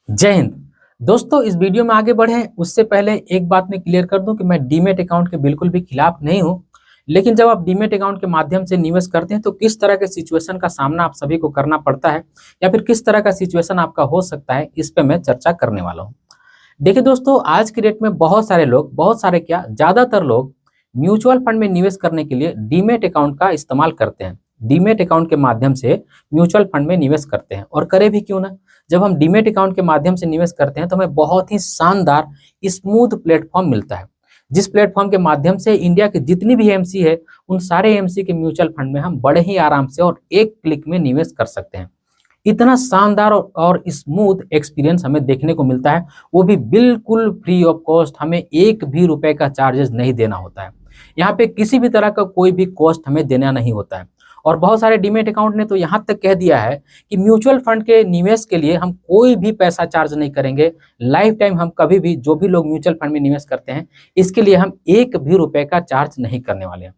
जय हिंद। दोस्तों, इस वीडियो में आगे बढ़े उससे पहले एक बात मैं क्लियर कर दूं कि मैं डीमैट अकाउंट के बिल्कुल भी खिलाफ नहीं हूं। लेकिन जब आप डीमैट अकाउंट के माध्यम से निवेश करते हैं तो किस तरह के सिचुएशन का सामना आप सभी को करना पड़ता है या फिर किस तरह का सिचुएशन आपका हो सकता है, इस पे मैं चर्चा करने वाला हूं। देखिए दोस्तों, आज की डेट में बहुत सारे लोग, बहुत सारे क्या, ज्यादातर लोग म्यूचुअल फंड में निवेश करने के लिए डीमैट अकाउंट का इस्तेमाल करते हैं। डीमैट अकाउंट के माध्यम से म्यूचुअल फंड में निवेश करते हैं, और करे भी क्यों ना। जब हम डीमैट अकाउंट के माध्यम से निवेश करते हैं तो हमें बहुत ही शानदार स्मूथ प्लेटफॉर्म मिलता है, जिस प्लेटफॉर्म के माध्यम से इंडिया की जितनी भी एमसी है, उन सारे एमसी के म्यूचुअल फंड में हम बड़े ही आराम से और एक क्लिक में निवेश कर सकते हैं। इतना शानदार और स्मूथ एक्सपीरियंस हमें देखने को मिलता है, वो भी बिल्कुल फ्री ऑफ कॉस्ट। हमें एक भी रुपए का चार्जेस नहीं देना होता है। यहाँ पे किसी भी तरह का कोई भी कॉस्ट हमें देना नहीं होता है। और बहुत सारे डीमैट अकाउंट ने तो यहाँ तक कह दिया है कि म्यूचुअल फंड के निवेश के लिए हम कोई भी पैसा चार्ज नहीं करेंगे। लाइफ टाइम हम कभी भी, जो भी लोग म्यूचुअल फंड में निवेश करते हैं, इसके लिए हम एक भी रुपए का चार्ज नहीं करने वाले हैं।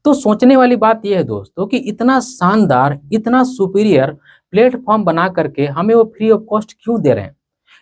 तो सोचने वाली बात यह है दोस्तों कि इतना शानदार, इतना सुपीरियर प्लेटफॉर्म बना करके हमें वो फ्री ऑफ कॉस्ट क्यों दे रहे हैं।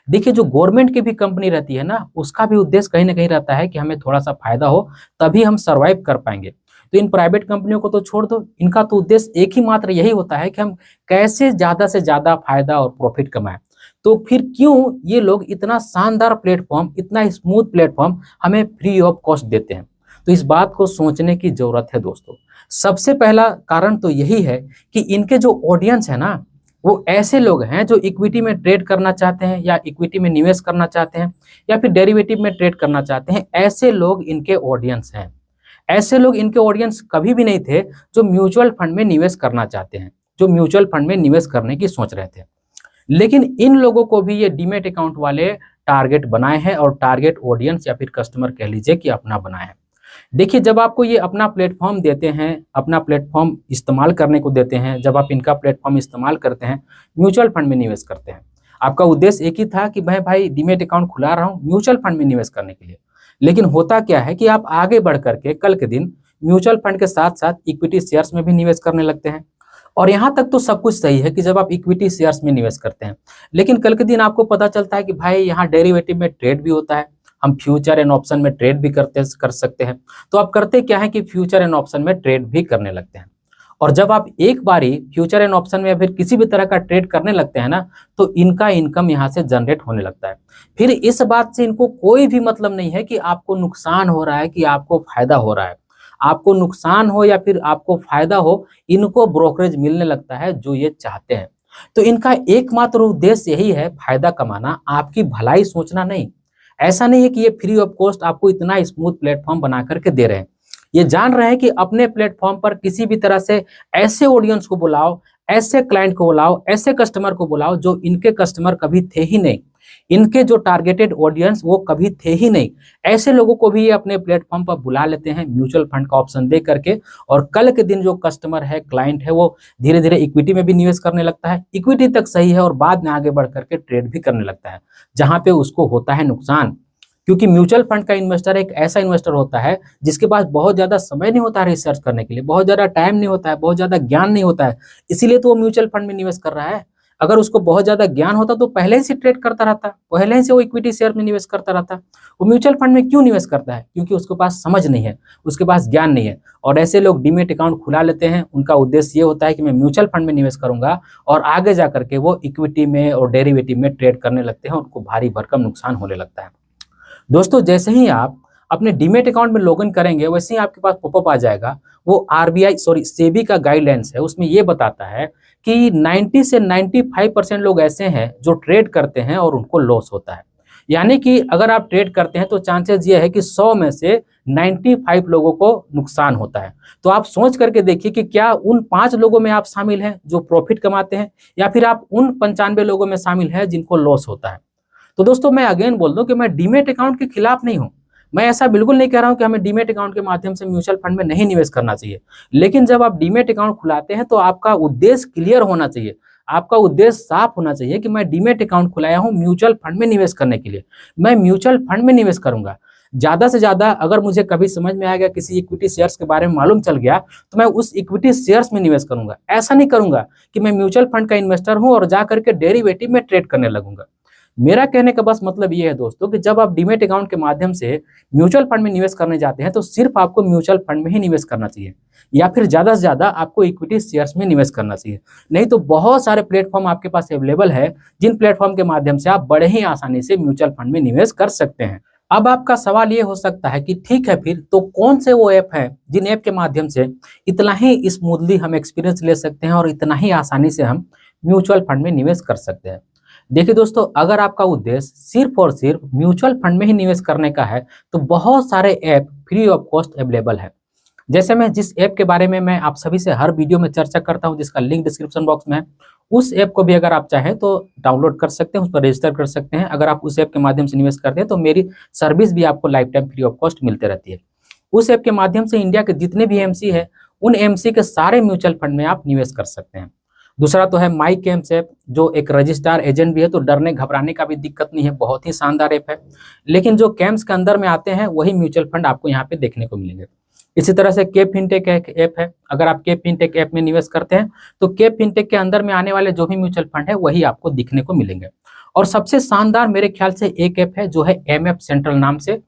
देखिए, जो गवर्नमेंट की भी कंपनी रहती है ना, उसका भी उद्देश्य कहीं ना कहीं रहता है कि हमें थोड़ा सा फायदा हो, तभी हम सरवाइव कर पाएंगे। तो इन प्राइवेट कंपनियों को तो छोड़ दो, इनका तो उद्देश्य एक ही मात्र यही होता है कि हम कैसे ज्यादा से ज्यादा फायदा और प्रॉफिट कमाएं। तो फिर क्यों ये लोग इतना शानदार प्लेटफॉर्म, इतना स्मूथ प्लेटफॉर्म हमें फ्री ऑफ कॉस्ट देते हैं। तो इस बात को सोचने की जरूरत है दोस्तों। सबसे पहला कारण तो यही है कि इनके जो ऑडियंस है ना, वो ऐसे लोग हैं जो इक्विटी में ट्रेड करना चाहते हैं, या इक्विटी में निवेश करना चाहते हैं, या फिर डेरिवेटिव में ट्रेड करना चाहते हैं। ऐसे लोग इनके ऑडियंस हैं। ऐसे लोग इनके ऑडियंस कभी भी नहीं थे जो म्यूचुअल फंड में निवेश करना चाहते हैं, जो म्यूचुअल फंड में निवेश करने की सोच रहे थे। लेकिन इन लोगों को भी ये डीमैट अकाउंट वाले टारगेट बनाए हैं, और टारगेट ऑडियंस या फिर कस्टमर कह लीजिए कि अपना बनाए हैं। देखिए, जब आपको ये अपना प्लेटफॉर्म देते हैं, अपना प्लेटफॉर्म इस्तेमाल करने को देते हैं, जब आप इनका प्लेटफॉर्म इस्तेमाल करते हैं, म्यूचुअल फंड में निवेश करते हैं, आपका उद्देश्य एक ही था कि मैं भाई डीमैट अकाउंट खुला रहा हूँ म्यूचुअल फंड में निवेश करने के लिए। लेकिन होता क्या है कि आप आगे बढ़ करके कल के दिन म्यूचुअल फंड के साथ साथ इक्विटी शेयर्स में भी निवेश करने लगते हैं। और यहाँ तक तो सब कुछ सही है कि जब आप इक्विटी शेयर्स में निवेश करते हैं, लेकिन कल के दिन आपको पता चलता है कि भाई यहाँ डेरिवेटिव में ट्रेड भी होता है, हम फ्यूचर एंड ऑप्शन में ट्रेड भी कर सकते हैं। तो आप करते क्या है कि फ्यूचर एंड ऑप्शन में ट्रेड भी करने लगते हैं। और जब आप एक बारी फ्यूचर एंड ऑप्शन में या फिर किसी भी तरह का ट्रेड करने लगते हैं ना, तो इनका इनकम यहाँ से जनरेट होने लगता है। फिर इस बात से इनको कोई भी मतलब नहीं है कि आपको नुकसान हो रहा है कि आपको फायदा हो रहा है। आपको नुकसान हो या फिर आपको फायदा हो, इनको ब्रोकरेज मिलने लगता है जो ये चाहते हैं। तो इनका एकमात्र उद्देश्य यही है, फायदा कमाना, आपकी भलाई सोचना नहीं। ऐसा नहीं है कि ये फ्री ऑफ कॉस्ट आपको इतना स्मूथ प्लेटफॉर्म बना करके दे रहे हैं। ये जान रहे हैं कि अपने प्लेटफॉर्म पर किसी भी तरह से ऐसे ऑडियंस को बुलाओ, ऐसे क्लाइंट को बुलाओ, ऐसे कस्टमर को बुलाओ जो इनके कस्टमर कभी थे ही नहीं। इनके जो टारगेटेड ऑडियंस वो कभी थे ही नहीं। ऐसे लोगों को भी ये अपने प्लेटफॉर्म पर बुला लेते हैं म्यूचुअल फंड का ऑप्शन दे करके। और कल के दिन जो कस्टमर है, क्लाइंट है, वो धीरे धीरे इक्विटी में भी निवेश करने लगता है। इक्विटी तक सही है, और बाद में आगे बढ़ करके ट्रेड भी करने लगता है, जहां पे उसको होता है नुकसान। क्योंकि म्यूचुअल फंड का इन्वेस्टर एक ऐसा इन्वेस्टर होता है जिसके पास बहुत ज्यादा समय नहीं होता है रिसर्च करने के लिए, बहुत ज्यादा टाइम नहीं होता है, बहुत ज्यादा ज्ञान नहीं होता है। इसीलिए तो वो म्यूचुअल फंड में निवेश कर रहा है। अगर उसको बहुत ज्यादा ज्ञान होता तो पहले ही से ट्रेड करता रहता, पहले ही से वो इक्विटी शेयर में निवेश करता रहता। वो म्यूचुअल फंड में क्यों निवेश करता है? क्योंकि उसके पास समझ नहीं है, उसके पास ज्ञान नहीं है। और ऐसे लोग डीमैट अकाउंट खुला लेते हैं। उनका उद्देश्य ये होता है कि मैं म्यूचुअल फंड में निवेश करूंगा, और आगे जाकर के वो इक्विटी में और डेरिवेटिव में ट्रेड करने लगते हैं। उनको भारी भरकम नुकसान होने लगता है। दोस्तों, जैसे ही आप अपने डीमैट अकाउंट में लॉगिन करेंगे, वैसे ही आपके पास पॉपअप आ जाएगा। वो आरबीआई सेबी का गाइडलाइंस है, उसमें ये बताता है कि 90 से 95% लोग ऐसे हैं जो ट्रेड करते हैं और उनको लॉस होता है। यानी कि अगर आप ट्रेड करते हैं तो चांसेस ये है कि 100 में से 95 लोगों को नुकसान होता है। तो आप सोच करके देखिए कि क्या उन 5 लोगों में आप शामिल हैं जो प्रॉफिट कमाते हैं, या फिर आप उन 95 लोगों में शामिल हैं जिनको लॉस होता है। तो दोस्तों, मैं अगेन बोल दूं कि मैं डीमैट अकाउंट के खिलाफ नहीं हूं। मैं ऐसा बिल्कुल नहीं कह रहा हूं कि हमें डीमैट अकाउंट के माध्यम से म्यूचुअल फंड में नहीं निवेश करना चाहिए। लेकिन जब आप डीमैट अकाउंट खुलाते हैं तो आपका उद्देश्य क्लियर होना चाहिए। आपका उद्देश्य साफ होना चाहिए कि मैं डीमैट अकाउंट खुलाया हूं म्यूचुअल फंड में निवेश करने के लिए। मैं म्यूचुअल फंड में निवेश करूंगा। ज्यादा से ज्यादा अगर मुझे कभी समझ में आ गया, किसी इक्विटी शेयर्स के बारे में मालूम चल गया, तो मैं उस इक्विटी शेयर्स में निवेश करूंगा। ऐसा नहीं करूंगा कि मैं म्यूचुअल फंड का इन्वेस्टर हूं और जा करके डेरिवेटिव में ट्रेड करने लगूंगा। मेरा कहने का बस मतलब ये है दोस्तों कि जब आप डीमेट अकाउंट के माध्यम से म्यूचुअल फंड में निवेश करने जाते हैं तो सिर्फ आपको म्यूचुअल फंड में ही निवेश करना चाहिए, या फिर ज्यादा से ज्यादा आपको इक्विटी शेयर्स में निवेश करना चाहिए। नहीं तो बहुत सारे प्लेटफॉर्म आपके पास अवेलेबल है जिन प्लेटफॉर्म के माध्यम से आप बड़े ही आसानी से म्यूचुअल फंड में निवेश कर सकते हैं। अब आपका सवाल ये हो सकता है कि ठीक है, फिर तो कौन से वो ऐप हैं जिन ऐप के माध्यम से इतना ही स्मूथली हम एक्सपीरियंस ले सकते हैं और इतना ही आसानी से हम म्यूचुअल फंड में निवेश कर सकते हैं। देखिए दोस्तों, अगर आपका उद्देश्य सिर्फ और सिर्फ म्यूचुअल फंड में ही निवेश करने का है तो बहुत सारे app free of cost available है। जैसे मैं जिस ऐप के बारे में मैं आप सभी से हर वीडियो में चर्चा करता हूं, जिसका लिंक डिस्क्रिप्शन बॉक्स में है, उस ऐप को भी अगर आप चाहें तो डाउनलोड कर सकते हैं, उस पर रजिस्टर कर सकते हैं। अगर आप उस ऐप के माध्यम से निवेश करते हैं तो मेरी सर्विस भी आपको life time free of cost मिलती रहती है। उस ऐप के माध्यम से इंडिया के जितने भी एमसी है उन एमसी के सारे म्यूचुअल फंड में आप निवेश कर सकते हैं। दूसरा तो है माई कैम्स ऐप, जो एक रजिस्ट्रार एजेंट भी है, तो डरने घबराने का भी दिक्कत नहीं है, बहुत ही शानदार ऐप है। लेकिन जो कैम्स के अंदर में आते हैं वही म्यूचुअल फंड आपको यहाँ पे देखने को मिलेंगे। इसी तरह से के फिनटेक एक ऐप है, अगर आप के फिनटेक ऐप में निवेश करते हैं तो के फिनटेक के अंदर में आने वाले जो भी म्यूचुअल फंड है वही आपको दिखने को मिलेंगे। और सबसे शानदार मेरे ख्याल से एक ऐप है जो है एमएफ सेंट्रल नाम से।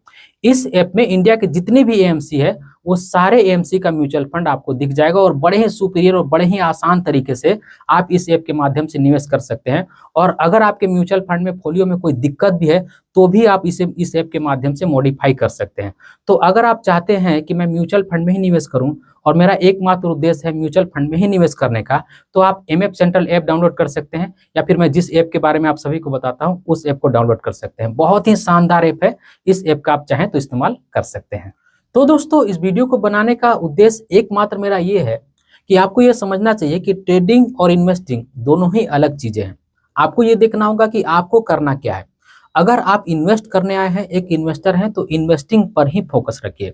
इस ऐप में इंडिया के जितने भी एएमसी है वो सारे एएमसी का म्यूचुअल फंड आपको दिख जाएगा और बड़े ही सुपीरियर और बड़े ही आसान तरीके से आप इस ऐप के माध्यम से निवेश कर सकते हैं। और अगर आपके म्यूचुअल फंड में फोलियो में कोई दिक्कत भी है तो भी आप इसे इस ऐप के माध्यम से मॉडिफाई कर सकते हैं। तो अगर आप चाहते हैं कि मैं म्यूचुअल फंड में ही निवेश करूं और मेरा एकमात्र उद्देश्य है म्यूचुअल फंड में ही निवेश करने का, तो आप एमएफ सेंट्रल ऐप डाउनलोड कर सकते हैं, या फिर मैं जिस ऐप के बारे में आप सभी को बताता हूं उस ऐप को डाउनलोड कर सकते हैं। बहुत ही शानदार ऐप है, इस ऐप का आप चाहें तो इस्तेमाल कर सकते हैं। तो दोस्तों, इस वीडियो को बनाने का उद्देश्य एकमात्र मेरा ये है कि आपको ये समझना चाहिए कि ट्रेडिंग और इन्वेस्टिंग दोनों ही अलग चीजें हैं। आपको ये देखना होगा कि आपको करना क्या है। अगर आप इन्वेस्ट करने आए हैं, एक इन्वेस्टर हैं, तो इन्वेस्टिंग पर ही फोकस रखिए।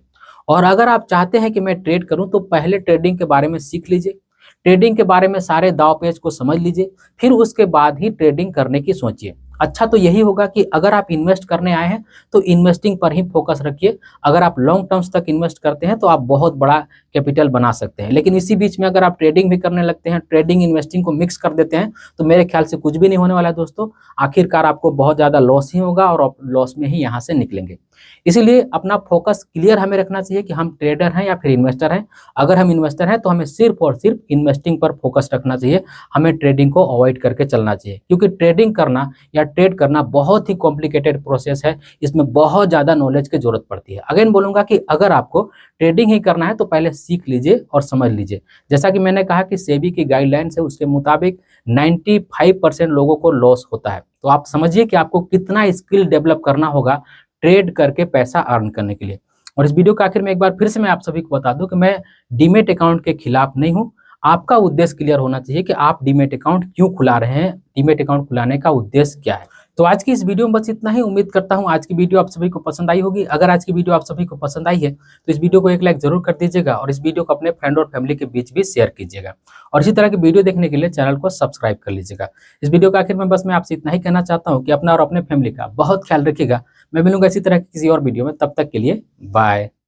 और अगर आप चाहते हैं कि मैं ट्रेड करूं तो पहले ट्रेडिंग के बारे में सीख लीजिए, ट्रेडिंग के बारे में सारे दाव पेच को समझ लीजिए, फिर उसके बाद ही ट्रेडिंग करने की सोचिए। अच्छा तो यही होगा कि अगर आप इन्वेस्ट करने आए हैं तो इन्वेस्टिंग पर ही फोकस रखिए। अगर आप लॉन्ग टर्म्स तक इन्वेस्ट करते हैं तो आप बहुत बड़ा कैपिटल बना सकते हैं। लेकिन इसी बीच में अगर आप ट्रेडिंग भी करने लगते हैं, ट्रेडिंग इन्वेस्टिंग को मिक्स कर देते हैं, तो मेरे ख्याल से कुछ भी नहीं होने वाला है दोस्तों। आखिरकार आपको बहुत ज़्यादा लॉस ही होगा और आप लॉस में ही यहाँ से निकलेंगे। इसीलिए अपना फोकस क्लियर हमें रखना चाहिए कि हम ट्रेडर हैं या फिर इन्वेस्टर हैं। अगर हम इन्वेस्टर हैं तो हमें सिर्फ और सिर्फ इन्वेस्टिंग पर फोकस रखना चाहिए, हमें ट्रेडिंग को अवॉइड करके चलना चाहिए। क्योंकि ट्रेडिंग करना या ट्रेड करना बहुत ही कॉम्प्लिकेटेड प्रोसेस है, इसमें बहुत ज़्यादा नॉलेज की जरूरत पड़ती है। अगेन बोलूँगा कि अगर आपको ट्रेडिंग ही करना है तो पहले सीख लीजिए और समझ लीजिए। जैसा कि मैंने कहा कि सेबी की गाइडलाइंस है, उसके मुताबिक 95% लोगों को लॉस होता है। तो आप समझिए कि आपको कितना स्किल डेवलप करना होगा ट्रेड करके पैसा अर्न करने के लिए। और इस वीडियो के आखिर में एक बार फिर से मैं आप सभी को बता दूं कि मैं डीमेट अकाउंट के खिलाफ नहीं हूं। आपका उद्देश्य क्लियर होना चाहिए कि आप डीमेट अकाउंट क्यों खुला रहे हैं, डीमेट अकाउंट खुलाने का उद्देश्य क्या है। तो आज की इस वीडियो में बस इतना ही। उम्मीद करता हूं आज की वीडियो आप सभी को पसंद आई होगी। अगर आज की वीडियो आप सभी को पसंद आई है तो इस वीडियो को एक लाइक जरूर कर दीजिएगा और इस वीडियो को अपने फ्रेंड और फैमिली के बीच भी शेयर कीजिएगा। और इसी तरह की वीडियो देखने के लिए चैनल को सब्सक्राइब कर लीजिएगा। इस वीडियो के आखिर में बस मैं आपसे इतना ही कहना चाहता हूँ कि अपना और अपने फैमिली का बहुत ख्याल रखिएगा। मैं मिलूंगा इसी तरह की किसी और वीडियो में, तब तक के लिए बाय।